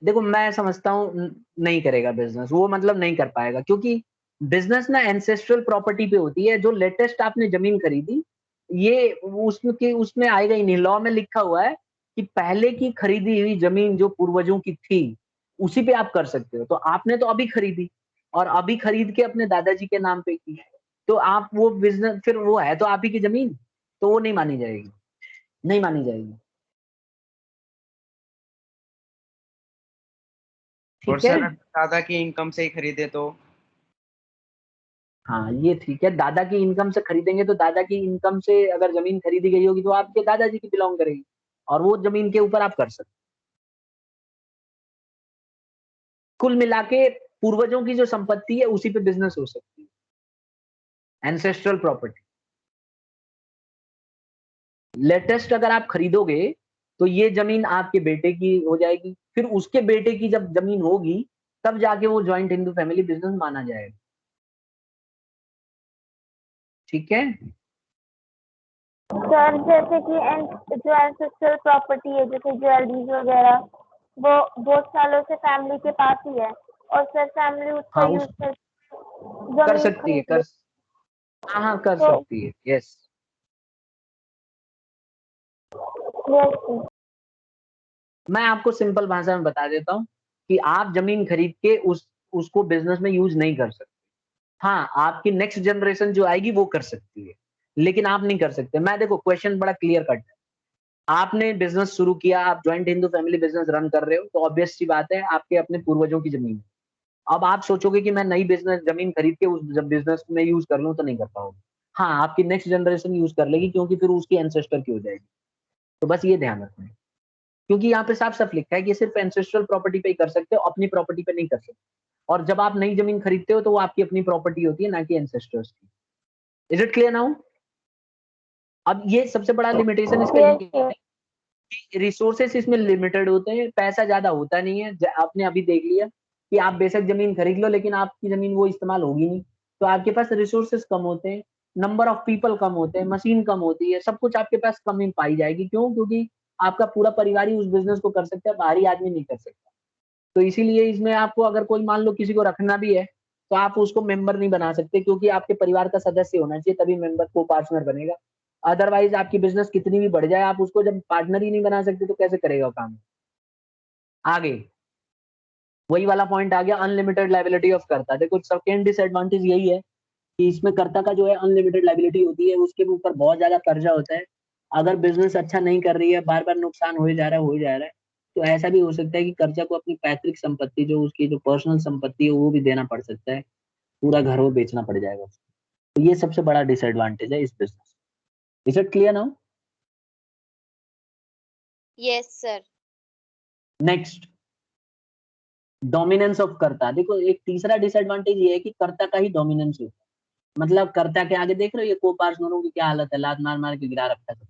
देखो मैं समझता हूँ नहीं करेगा बिजनेस वो, मतलब नहीं कर पाएगा क्योंकि बिजनेस ना एंसेस्ट्रल प्रॉपर्टी पे होती है। जो लेटेस्ट आपने जमीन खरीदी, ये उसमें आएगा ही नहीं। लॉ में लिखा हुआ है कि पहले की खरीदी हुई जमीन जो पूर्वजों की थी उसी पे आप कर सकते हो। तो आपने तो अभी खरीदी और अभी खरीद के अपने दादाजी के नाम पे की, तो आप वो बिजनेस, फिर वो है तो आप ही की जमीन, तो वो नहीं मानी जाएगी, नहीं मानी जाएगी। और ठीक है। सर अगर दादा की इनकम से ही खरीदे तो? हाँ, ये ठीक है। दादा की इनकम से खरीदेंगे तो दादा की इनकम से अगर जमीन खरीदी गई होगी तो आपके दादाजी की बिलोंग करेगी और वो जमीन के ऊपर आप कर सकते। कुल मिला के पूर्वजों की जो संपत्ति है उसी पे बिजनेस हो सकती है, एंसेस्ट्रल प्रॉपर्टी। लेटेस्ट अगर आप खरीदोगे तो ये जमीन आपके बेटे की हो जाएगी, फिर उसके बेटे की जब जमीन होगी तब जाके वो ज्वाइंट हिंदू फैमिली बिजनेस माना जाएगा। ठीक है। सर जैसे कि जो एंसेस्ट्रल प्रॉपर्टी है जैसे ज्वेलरीज वगैरह, वो बहुत सालों से फैमिली के पास ही है और सर फैमिली उसका हाँ, यूज उस कर कर जमीन सकती है, खरीद ले हाँ हाँ कर तो सकती है, यस। yes, मैं आपको सिंपल भाषा में बता देता हूँ कि आप जमीन खरीद के उसको बिजनेस में यूज नहीं कर सकते। हाँ, आपकी नेक्स्ट जनरेशन जो आएगी वो कर सकती है, लेकिन आप नहीं कर सकते। मैं देखो क्वेश्चन बड़ा क्लियर कट है। आपने बिजनेस शुरू किया, आप joint Hindu family business run कर रहे हो, तो ऑब्वियस सी बात है आपके अपने पूर्वजों की जमीन है। अब आप सोचोगे कि मैं नई बिजनेस जमीन खरीद के उस जब बिजनेस में यूज कर लूं, तो नहीं कर पाओगे। हाँ, आपकी नेक्स्ट जनरेशन यूज कर लेगी क्योंकि फिर उसकी एंसेस्टर की हो जाएगी। तो बस ये ध्यान रखना है, क्योंकि यहाँ पे साफ साफ लिखा है कि सिर्फ एंसेस्ट्रल प्रॉपर्टी पे ही कर सकते हो, अपनी प्रॉपर्टी पे नहीं कर सकते। और जब आप नई जमीन खरीदते हो तो वो आपकी अपनी प्रॉपर्टी होती है, ना कि एंसेस्टर्स की। Is it clear now? अब ये सबसे बड़ा लिमिटेशन इसका yes, ये yes. है कि रिसोर्सेस इसमें लिमिटेड होते हैं, पैसा ज्यादा होता नहीं है। आपने अभी देख लिया कि आप बेशक जमीन खरीद लो लेकिन आपकी जमीन वो इस्तेमाल होगी नहीं, तो आपके पास रिसोर्सेस कम होते हैं, नंबर ऑफ पीपल कम होते हैं, मशीन कम होती है, सब कुछ आपके पास कम ही पाई जाएगी। क्यों? क्योंकि आपका पूरा परिवार ही उस बिजनेस को कर सकता है, बाहरी आदमी नहीं कर सकता। तो इसीलिए इसमें आपको अगर कोई मान लो किसी को रखना भी है तो आप उसको मेंबर नहीं बना सकते, क्योंकि आपके परिवार का सदस्य होना चाहिए तभी मेंबर को पार्टनर बनेगा। अदरवाइज आपकी बिजनेस कितनी भी बढ़ जाए, आप उसको जब पार्टनर ही नहीं बना सकते तो कैसे करेगा काम? आगे वही वाला पॉइंट आ गया, अनलिमिटेड लाइबिलिटी ऑफ कर्ता। देखो सेकेंड डिसएडवांटेज यही है कि इसमें कर्ता का जो है अनलिमिटेड लाइबिलिटी होती है, उसके ऊपर बहुत ज्यादा कर्जा होता है। अगर बिजनेस अच्छा नहीं कर रही है, बार बार नुकसान हो जा रहा है, तो ऐसा भी हो सकता है कि कर्जा को अपनी पैतृक संपत्ति, जो उसकी जो पर्सनल संपत्ति है, वो भी देना पड़ सकता है। पूरा घर वो बेचना पड़ जाएगा उसको। तो ये सबसे बड़ा डिसएडवांटेज है इस business. Is it clear now? Yes sir. Next, dominance of कर्ता। देखो एक तीसरा डिसएडवांटेज ये है कि कर्ता का ही डोमिनेंस होता है। मतलब कर्ता के आगे देख रहे हो ये को पार्टनरों की क्या हालत है, लात मार मार के गिरा रखा है।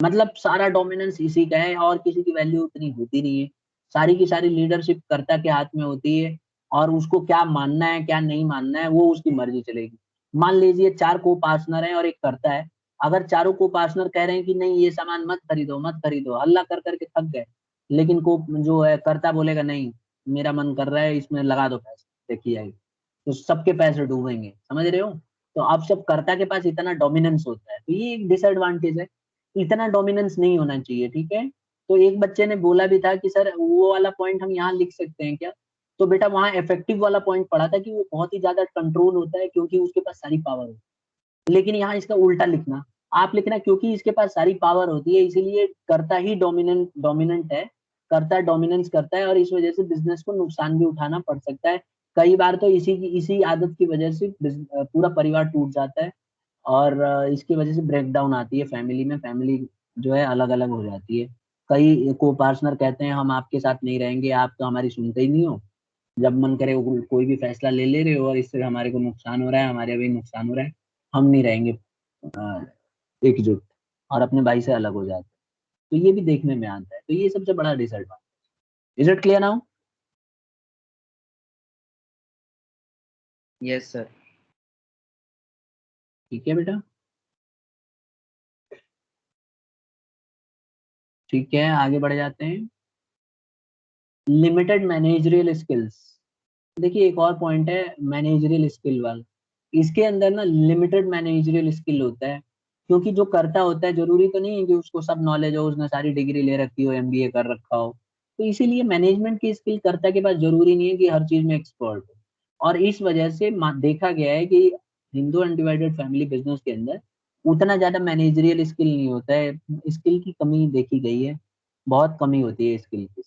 मतलब सारा डोमिनेंस इसी का है और किसी की वैल्यू उतनी होती नहीं है। सारी की सारी लीडरशिप कर्ता के हाथ में होती है और उसको क्या मानना है क्या नहीं मानना है वो उसकी मर्जी चलेगी। मान लीजिए 4 को पार्टनर है और एक कर्ता है। अगर चारों को पार्टनर कह रहे हैं कि नहीं ये सामान मत खरीदो मत खरीदो, हल्ला कर करके थक गए, लेकिन को जो है कर्ता बोलेगा नहीं मेरा मन कर रहा है इसमें लगा दो पैसे देखिए आएगी, तो सबके पैसे डूबेंगे। समझ रहे हो? तो अब सब कर्ता के पास इतना डोमिनेंस होता है, तो ये एक डिसएडवांटेज है। इतना डोमिनेंस नहीं होना चाहिए, ठीक है। तो एक बच्चे ने बोला भी था कि सर वो वाला पॉइंट हम यहाँ लिख सकते हैं क्या? तो बेटा वहां इफेक्टिव वाला पॉइंट पढ़ा था कि वो बहुत ही ज्यादा कंट्रोल होता है क्योंकि उसके पास सारी पावर होती है। लेकिन यहाँ इसका उल्टा लिखना, आप लिखना क्योंकि इसके पास सारी पावर होती है इसीलिए करता ही डोमिनेंट डोमिनेंट है, करता डोमिनेंस करता है और इस वजह से बिजनेस को नुकसान भी उठाना पड़ सकता है। कई बार तो इसी आदत की वजह से पूरा परिवार टूट जाता है और इसकी वजह से ब्रेक डाउन आती है फैमिली में, फैमिली जो है अलग अलग हो जाती है। कई को पार्टनर कहते हैं हम आपके साथ नहीं रहेंगे, आप तो हमारी सुनते ही नहीं हो, जब मन करे वो कोई भी फैसला ले ले रहे हो और इससे हमारे को नुकसान हो रहा है, हमारे भी नुकसान हो रहा है, हम नहीं रहेंगे एकजुट, और अपने भाई से अलग हो जाते हैं। तो ये भी देखने में आता है, तो ये सबसे बड़ा disadvantage. Is it clear now? Yes sir. ठीक है बेटा, ठीक है आगे बढ़ जाते हैं। Limited managerial skills. देखिए एक और पॉइंट है मैनेजरियल स्किल वाला, इसके अंदर ना लिमिटेड मैनेजरियल स्किल होता है। क्योंकि जो करता होता है जरूरी तो नहीं है कि उसको सब नॉलेज हो, उसने सारी डिग्री ले रखी हो, एमबीए कर रखा हो, तो इसीलिए मैनेजमेंट की स्किल करता के पास जरूरी नहीं है कि हर चीज में एक्सपर्ट हो। और इस वजह से देखा गया है कि हिंदू अनडिवाइडेड फैमिली बिजनेस के अंदर उतना ज्यादा मैनेजरियल स्किल नहीं होता है, स्किल की कमी देखी गई है, बहुत कमी होती है स्किल की।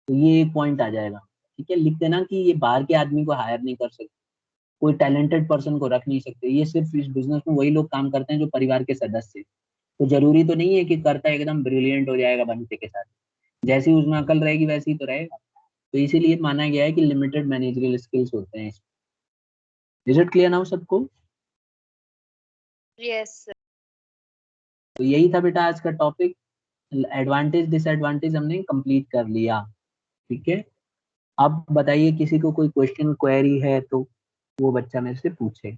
तो ये एक पॉइंट आ जाएगा, ठीक है। लिख देना कि ये बाहर के आदमी को हायर नहीं कर सकते, कोई टैलेंटेड पर्सन को रख नहीं सकते, ये सिर्फ इस बिजनेस में वही लोग काम करते हैं जो परिवार के सदस्य हैं। तो जरूरी तो नहीं है कि करता एकदम ब्रिलियंट हो जाएगा बंदे के साथ, जैसी उसमें अकल रहेगी वैसे ही तो रहेगा। तो इसीलिए माना गया है कि लिमिटेड मैनेजरियल स्किल्स होते हैं। इज इट क्लियर नाउ सबको? यस। तो यही था बेटा आज का टॉपिक, एडवांटेज डिसएडवांटेज हमने कंप्लीट कर लिया, ठीक है। अब बताइए किसी को कोई क्वेश्चन क्वेरी है तो वो बच्चा मेरे से पूछे।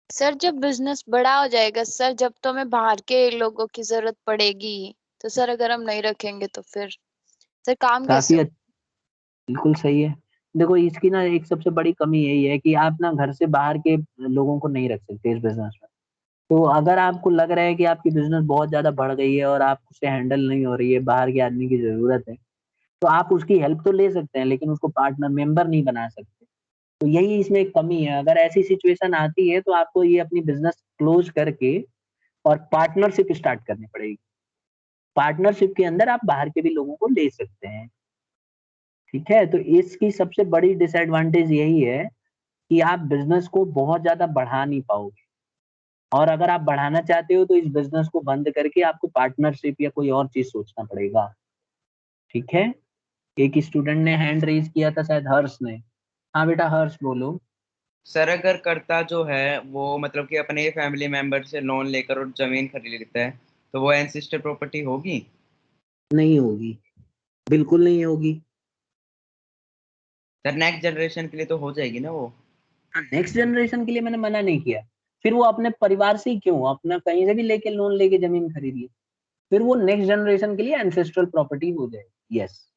सर जब बिजनेस बड़ा हो जाएगा सर, जब तो हमें बाहर के लोगों की जरूरत पड़ेगी, तो सर अगर हम नहीं रखेंगे तो फिर सर काम कैसे काफी हो? बिल्कुल सही है। देखो इसकी ना एक सबसे बड़ी कमी यही है कि आप ना घर से बाहर के लोगों को नहीं रख सकते इस बिजनेस में। तो अगर आपको लग रहा है कि आपकी बिजनेस बहुत ज्यादा बढ़ गई है और आप उसे हैंडल नहीं हो रही है, बाहर के आदमी की जरूरत है, तो आप उसकी हेल्प तो ले सकते हैं लेकिन उसको पार्टनर मेंबर नहीं बना सकते। तो यही इसमें एक कमी है। अगर ऐसी सिचुएशन आती है तो आपको ये अपनी बिजनेस क्लोज करके और पार्टनरशिप स्टार्ट करनी पड़ेगी। पार्टनरशिप के अंदर आप बाहर के भी लोगों को ले सकते हैं, ठीक है। तो इसकी सबसे बड़ी डिसएडवांटेज यही है कि आप बिजनेस को बहुत ज्यादा बढ़ा नहीं पाओगे, और अगर आप बढ़ाना चाहते हो तो इस बिजनेस को बंद करके आपको पार्टनरशिप या कोई और चीज सोचना पड़ेगा, ठीक है। एक स्टूडेंट ने हैंड रेज किया था, शायद हर्ष ने। हाँ बेटा हर्ष बोलो। सर अगर कर्ता जो है वो मतलब कि अपने फैमिली मेंबर से लोन लेकर और जमीन खरीद लेता है, तो वो एंसिस्टर प्रॉपर्टी होगी? नहीं होगी, बिल्कुल नहीं होगी। सर नेक्स्ट जनरेशन के लिए तो हो जाएगी ना वो? हाँ नेक्स्ट जनरेशन के लिए मैंने मना नहीं किया, फिर वो अपने परिवार से ही क्यों, अपना कहीं से भी लेके लोन लेके जमीन खरीदिए, फिर वो नेक्स्ट जनरेशन के लिए एंसेस्ट्रल प्रॉपर्टी हो जाएगी। यस,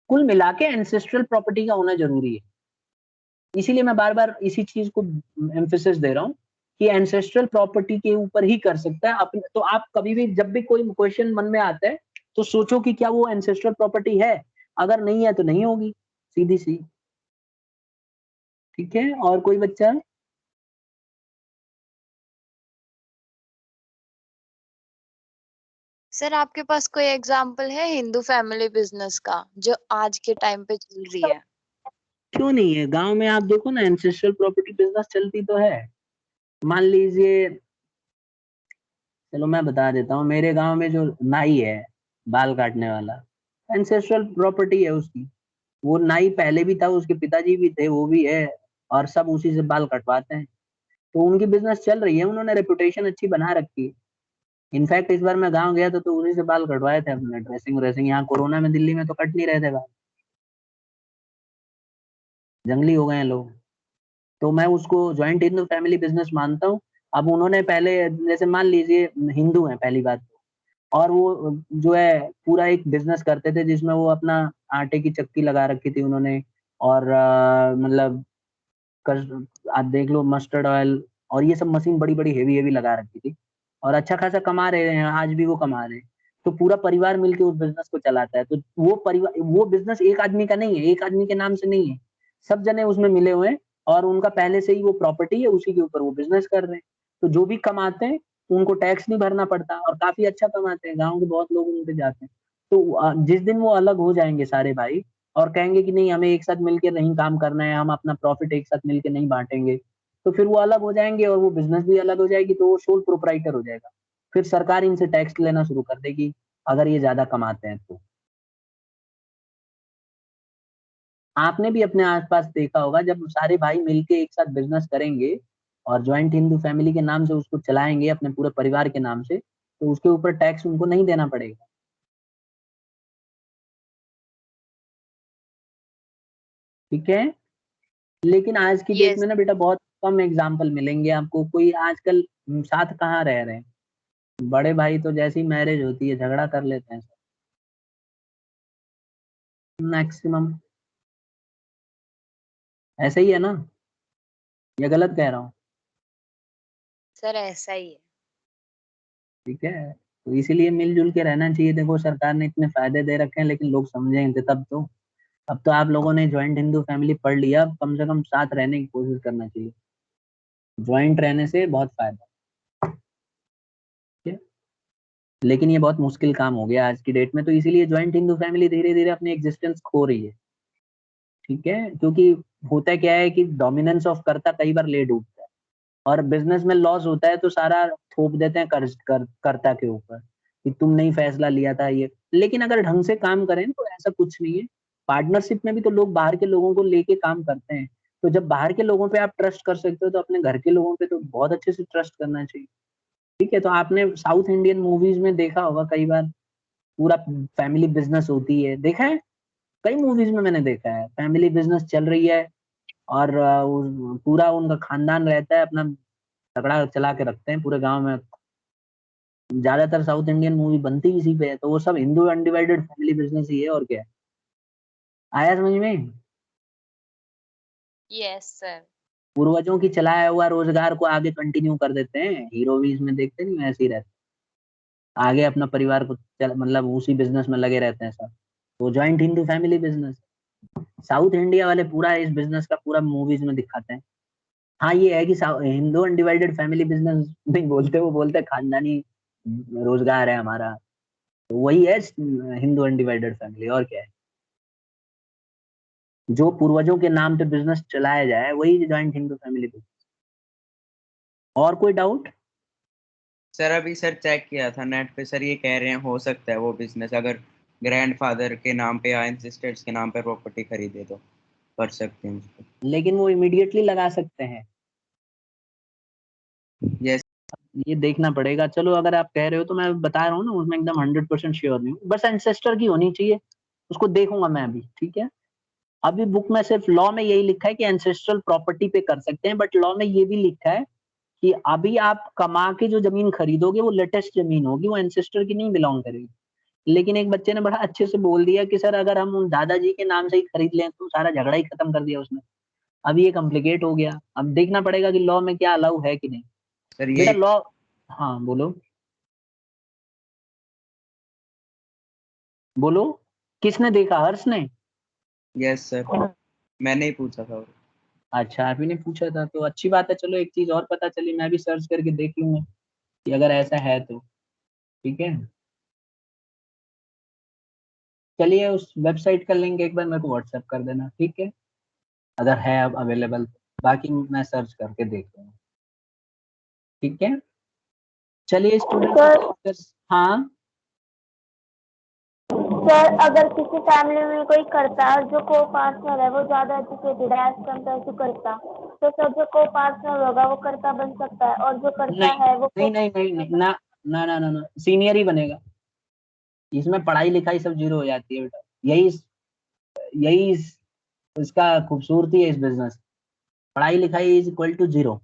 कुल मिला के एंसेस्ट्रल प्रॉपर्टी का होना जरूरी है। इसीलिए मैं बार बार इसी चीज को एम्फेसिस दे रहा हूँ कि एंसेस्ट्रल प्रॉपर्टी के ऊपर ही कर सकता है अपने। तो आप कभी भी जब भी कोई क्वेश्चन मन में आता है तो सोचो कि क्या वो एंसेस्ट्रल प्रॉपर्टी है, अगर नहीं है तो नहीं होगी, सीधी सी, ठीक है। और कोई बच्चा? सर आपके पास कोई एग्जांपल है हिंदू फैमिली बिजनेस का जो आज के टाइम पे चल रही है? क्यों नहीं है, गांव में आप देखो ना एंसेस्ट्रल प्रॉपर्टी बिजनेस चलती तो है। मान लीजिए, चलो मैं बता देता हूँ, मेरे गांव में जो नाई है बाल काटने वाला, एंसेस्ट्रल प्रॉपर्टी है उसकी। वो नाई पहले भी था, उसके पिताजी भी थे, वो भी है, और सब उसी से बाल कटवाते हैं। तो उनकी बिजनेस चल रही है, उन्होंने रेपुटेशन अच्छी बना रखी है। इनफैक्ट इस बार मैं गांव गया तो उन्हीं से बाल कटवाए थे अपने, ड्रेसिंग व्रेसिंग। यहाँ कोरोना में दिल्ली में तो कट नहीं रहे थे बाल, जंगली हो गए हैं लोग। तो मैं उसको ज्वाइंट हिंदू फैमिली बिजनेस मानता हूँ। अब उन्होंने पहले, जैसे मान लीजिए हिंदू है पहली बात, और वो जो है पूरा एक बिजनेस करते थे जिसमें वो अपना आटे की चक्की लगा रखी थी उन्होंने, और मतलब आप देख लो मस्टर्ड ऑयल और ये सब मशीन बड़ी बड़ी हेवी हेवी लगा रखी थी, और अच्छा खासा कमा रहे हैं, आज भी वो कमा रहे हैं। तो पूरा परिवार मिलके उस बिजनेस को चलाता है। तो वो परिवार, वो बिजनेस एक आदमी का नहीं है, एक आदमी के नाम से नहीं है, सब जने उसमें मिले हुए हैं, और उनका पहले से ही वो प्रॉपर्टी है, उसी के ऊपर वो बिजनेस कर रहे हैं। तो जो भी कमाते हैं उनको टैक्स नहीं भरना पड़ता, और काफी अच्छा कमाते हैं, गाँव के बहुत लोग उन पे जाते हैं। तो जिस दिन वो अलग हो जाएंगे सारे भाई, और कहेंगे कि नहीं हमें एक साथ मिलकर नहीं काम करना है, हम अपना प्रॉफिट एक साथ मिलकर नहीं बांटेंगे, तो फिर वो अलग हो जाएंगे और वो बिजनेस भी अलग हो जाएगी, तो वो सोल प्रोप्राइटर हो जाएगा। फिर सरकार इनसे टैक्स लेना शुरू कर देगी अगर ये ज्यादा कमाते हैं तो। आपने भी अपने आसपास देखा होगा, जब सारे भाई मिलके एक साथ बिजनेस करेंगे और ज्वाइंट हिंदू फैमिली के नाम से उसको चलाएंगे अपने पूरे परिवार के नाम से, तो उसके ऊपर टैक्स उनको नहीं देना पड़ेगा। ठीक है। लेकिन आज की डेट यस। में ना बेटा बहुत कम एग्जाम्पल मिलेंगे आपको, कोई आजकल साथ कहाँ रह रहे हैं। बड़े भाई तो जैसे ही मैरिज होती है झगड़ा कर लेते हैं मैक्सिमम। ऐसा ही है ना, या गलत कह रहा हूँ? सर ऐसा ही है। ठीक है। तो इसीलिए मिलजुल के रहना चाहिए। देखो सरकार ने इतने फायदे दे रखे हैं, लेकिन लोग समझेंगे तब तो। अब तो आप लोगों ने ज्वाइंट हिंदू फैमिली पढ़ लिया, अब कम से कम साथ रहने की कोशिश करना चाहिए। ज्वाइंट रहने से बहुत फायदा है। लेकिन ये बहुत मुश्किल काम हो गया आज की डेट में, तो इसीलिए ज्वाइंट हिंदू फैमिली धीरे धीरे अपनी एग्जिस्टेंस खो रही है। ठीक है, क्योंकि होता क्या है कि डोमिनेंस ऑफ कर्ता कई बार ले डूबता है, और बिजनेस में लॉस होता है तो सारा थोप देते हैं कर्ता के ऊपर कि तुमने ही फैसला लिया था ये। लेकिन अगर ढंग से काम करें तो ऐसा कुछ नहीं है। पार्टनरशिप में भी तो लोग बाहर के लोगों को लेके काम करते हैं। तो जब बाहर के लोगों पे आप ट्रस्ट कर सकते हो, तो अपने घर के लोगों पे तो बहुत अच्छे से ट्रस्ट करना चाहिए। ठीक है। तो आपने साउथ इंडियन मूवीज में देखा होगा कई बार, पूरा फैमिली बिजनेस होती है, देखा है? कई मूवीज में मैंने देखा है फैमिली बिजनेस चल रही है, और पूरा उनका खानदान रहता है, अपना तगड़ा चला के रखते हैं पूरे गांव में। ज्यादातर साउथ इंडियन मूवी बनती इसी पे है, तो वो सब हिंदू अनडिवाइडेड फैमिली बिजनेस ही है, और क्या है। आया समझ में? Yes sir. पूर्वजों की चलाया हुआ रोजगार को आगे कंटिन्यू कर देते हैं, हीरो भी इसमें देखते नहीं ऐसे ही रहते, आगे अपना परिवार को मतलब उसी बिजनेस में लगे रहते हैं सब। तो joint Hindu family business, south India वाले पूरा इस बिजनेस का पूरा मूवीज में दिखाते हैं। हाँ ये है कि हिंदू अनडिवाइडेड फैमिली बिजनेस नहीं बोलते, वो बोलते हैं खानदानी रोजगार है हमारा। तो वही है हिंदू अनडिवाइडेड फैमिली, और क्या है। जो पूर्वजों के नाम पे बिजनेस चलाया जाए वही ज्वाइंट हिंदू फैमिली बिजनेस। और कोई डाउट? सर अभी सर चेक किया था नेट पे, सर ये कह रहे हैं हो सकता है वो बिजनेस अगर ग्रैंडफादर के नाम पे या एंसेस्टर्स के नाम पे प्रॉपर्टी खरीदे तो कर सकते हैं उसको। लेकिन वो इमीडिएटली लगा सकते हैं, यस। ये देखना पड़ेगा। चलो अगर आप कह रहे हो तो मैं बता रहा हूँ ना, उसमें एकदम 100% श्योर नहीं हूँ, बस एंसेस्टर की होनी चाहिए, उसको देखूंगा मैं अभी। ठीक है। अभी बुक में सिर्फ लॉ में यही लिखा है कि एंसेस्ट्रल प्रॉपर्टी पे कर सकते हैं, बट लॉ में ये भी लिखा है कि अभी आप कमा के जो जमीन खरीदोगे वो लेटेस्ट जमीन होगी, वो एंसेस्टर की नहीं बिलोंग करेगी। लेकिन एक बच्चे ने बड़ा अच्छे से बोल दिया कि सर अगर हम उन दादाजी के नाम से ही खरीद लें तो सारा झगड़ा ही खत्म कर दिया उसने। अब ये कॉम्प्लिकेट हो गया, अब देखना पड़ेगा कि लॉ में क्या अलाउ है कि नहीं। सर बेटा ये लॉ, हाँ बोलो बोलो, किसने देखा? हर्ष ने? यस सर मैंने ही पूछा था। अच्छा आप ही ने पूछा था, तो अच्छी बात है। चलो एक चीज और पता चली, मैं भी सर्च करके देख लूंगा कि अगर ऐसा है तो। ठीक है। चलिए उस वेबसाइट का लिंक एक बार मेरे को व्हाट्सएप कर देना, ठीक है, अगर है अब अवेलेबल। बाकी मैं सर्च करके देख लूंगा। ठीक है। चलिए सर स्टूडेंट, हाँ सर अगर किसी फैमिली में कोई करता है और जो को पार्टनर है वो ज्यादा एजुकेटेड है एज कम्पेयर टू करता, तो सर जो को पार्टनर होगा वो करता बन सकता है और जो करता नहीं है वो नहीं नहीं नहीं नहीं ना ना ना ना, ना सीनियर ही बनेगा। इसमें पढ़ाई लिखाई सब जीरो हो जाती है बेटा। यही इसका खूबसूरती है इस बिजनेस। पढ़ाई लिखाई इज इक्वल टू जीरो।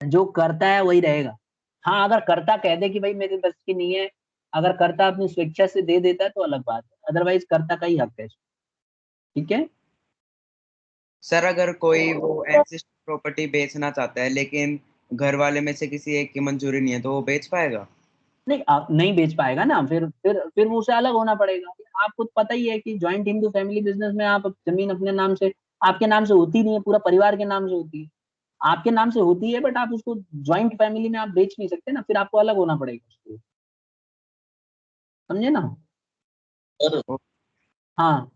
जो करता है वही रहेगा। हाँ, अगर करता कह दे कि भाई मेरे बस की नहीं है, अगर करता अपनी स्वेच्छा से दे देता है तो अलग बात है, अदरवाइज करता का ही हक है। ठीक है। सर अगर कोई वो एंसिस्टर प्रॉपर्टी बेचना चाहता है लेकिन घर वाले में से किसी एक की मंजूरी नहीं है तो वो बेच पाएगा? नहीं, आप नहीं बेच पाएगा ना, फिर वो उसे अलग होना पड़ेगा। आपको पता ही है कि ज्वाइंट हिंदू फैमिली बिजनेस में आप जमीन अपने नाम से, आपके नाम से होती नहीं है, पूरा परिवार के नाम से होती है। आपके नाम से होती है बट आप उसको ज्वाइंट फैमिली में आप बेच नहीं सकते ना, फिर आपको अलग होना पड़ेगा उसको। समझे ना। सर हाँ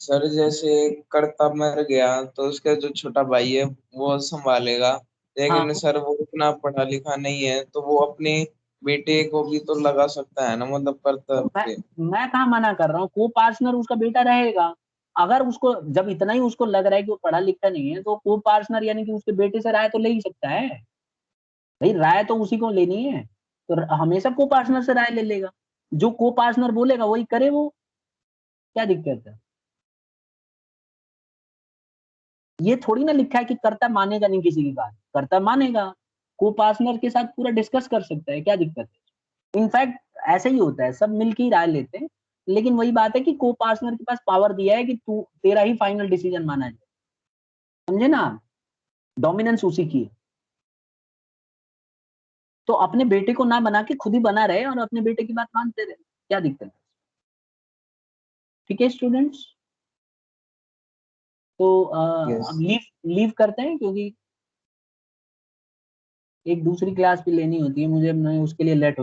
सर जैसे कर्ता मर गया तो उसका जो छोटा भाई है वो संभालेगा, हाँ। लेकिन सर वो इतना पढ़ा लिखा नहीं है तो वो अपने बेटे को भी तो लगा सकता है ना, मतलब कर्ता तो मैं पे। मैं कहाँ मना कर रहा हूँ, को पार्टनर उसका बेटा रहेगा। अगर उसको जब इतना ही उसको लग रहा है कि वो पढ़ा लिखा नहीं है, तो को पार्टनर यानी कि उसके बेटे से राय तो ले ही सकता है। भाई राय तो उसी को लेनी है, तो हमेशा को पार्टनर से राय ले लेगा। जो को पार्टनर बोलेगा वही करे वो। क्या दिक्कत है। ये थोड़ी ना लिखा है कि कर्ता मानेगा नहीं किसी की बात, कर्ता मानेगा। को पार्टनर के साथ पूरा डिस्कस कर सकता है, क्या दिक्कत है। इनफैक्ट ऐसे ही होता है, सब मिलके ही राय लेते हैं। लेकिन वही बात है कि को पार्टनर के पास पावर दिया है कि तू तेरा ही फाइनल डिसीजन माना जाए। समझे ना। डोमिनेंस उसी की है। तो अपने बेटे को ना बना के खुद ही बना रहे और अपने बेटे की बात मानते रहे, क्या दिक्कत है। ठीक है स्टूडेंट्स। तो यस। अब लीव करते हैं, क्योंकि एक दूसरी क्लास भी लेनी होती है मुझे, मैं उसके लिए लेट हो